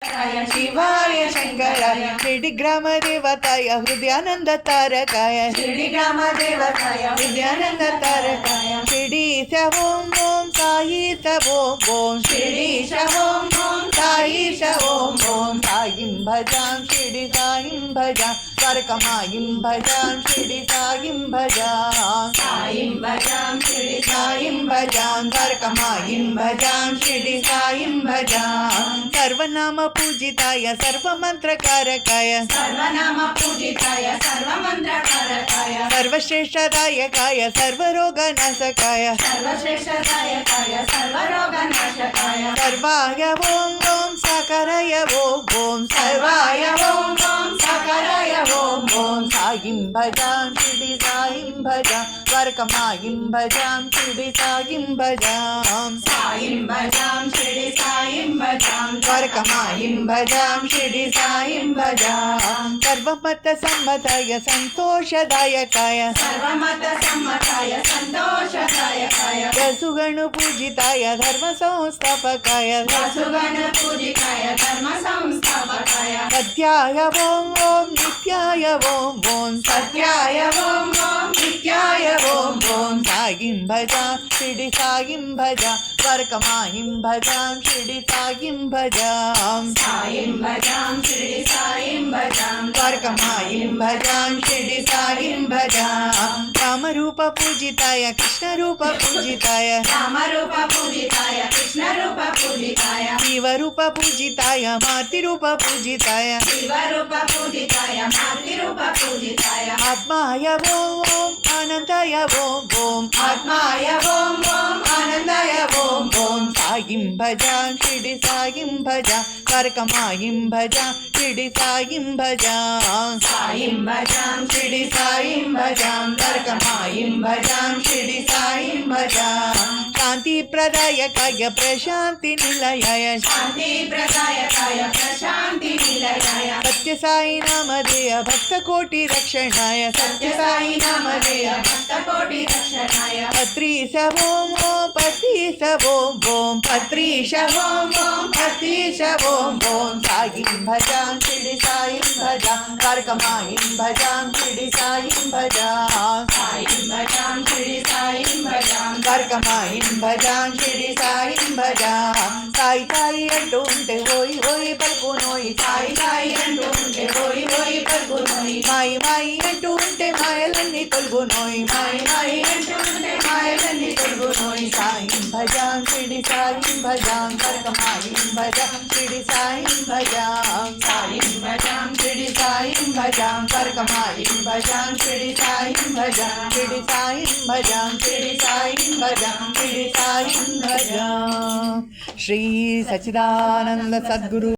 शिवाय शंकराय शिरडी ग्राम देवताय हृदयानंद तारकाय शिरडी ग्राम देवताय हृदयानंद तारकाय शिरडीश ओम ओम साईश ओम ओम शिरडीश ओम ओम साईश ओम ओम साईं भजां शिरडी साईं भजां द्वारकमाईं भजां शिरडी साईं भजां साईं भजां शिरडी साईं भजां द्वारकमाईं भजां शिरडी साईं भजां सर्वनाम पूजिताय सर्वमंत्रकारकाय सर्वनाम पूजिताय सर्वमंत्रकारकाय सर्वश्रेष्ठदायकाय सर्वरोगनाशकाय सर्वश्रेष्ठदायकाय सर्वरोगनाशकाय सर्वाय ओम ओम साकाराय ओम ओम सर्वाय ओम ओम साकाराय ओम ओम साईं भजां शिरडी साईं भजां द्वारकमाईं भजां शिरडी साईं भजां साईं भजां शिरडी साईं भजां द्वारकमाईं भजां शिरडी साईं भजां सर्वमत सम्मताय संतोषदायकाय सर्वमत सम्मताय संतोषदायकाय रसुगण पूजिताय धर्म संस्थापकाय वसुगण पूजिताय धर्म संस्थापकाय सत्याय ओम ओम नित्याय ओम ओम सत्याय ओम ओम नित्याय ओम ओम साईं भजां शिरडी साईं भजां द्वारकमाईं भजां शिरडी साईं भजां साईं भजां शिरडी साईं भजां द्वारकमाईं भजां शिरडी साईं भजां कामरूप पूजिताय कृष्णरूप पूजिताय रामरूप पूजिताय कृष्णरूप पूजिताय शिवरूप पूजिताय मातृरूप पूजिताय शिवरूप पूजिताय मातृरूप पूजिताय आत्माय ओम ओम आनंदाय ओम ओम आत्माय ओम ओम आनंदाय ओम ओम साईं भजां शिरडी साईं भजां द्वारकमाईं भजां शिरडी साईं भजां साईं भजां शिरडी साईं भजां द्वारकमाईं भजां शिरडी साईं भजां शांति प्रदायकाय प्रशांति निलयाय शांति प्रदायकाय प्रशांति निलयाय सत्य साई नामधेय भक्त कोटि रक्षणाय सत्य साई नामधेय भक्तकोटि रक्षणाय पत्रीश ओम ओम पत्रीश ओम ओम पत्रीश ओम ओम पत्रीश ओम ओम साईं भजां शिरडी साईं भजां द्वारकमाईं भजां शिरडी साईं भजां साईं भजां शिरडी साईं भजां द्वारकमाईं भजां शिरडी साईं भजां साई साई अंटूंटे होई होई పలుకునోయి సాయి సాయి అంటూ ఉంటే హోయి హోయి పలుకునోయి మాయి మాయి అంటూ ఉంటే మాయలన్నీ తొలుగునోయి మాయి మాయి అంటూ ఉంటే మాయలన్నీ తొలుగునోయి సాయిం భజాం శిడి సాయిం భజాం కరకమాయిం భజాం శిడి సాయిం భజాం సాయిం భజాం శిడి సాయిం భజాం కరకమాయిం భజాం శిడి సాయిం భజాం శిడి సాయిం భజాం శిడి సాయిం భజాం శిడి సాయిం భజాం శ్రీ సచ్చిదానంద సద్గురు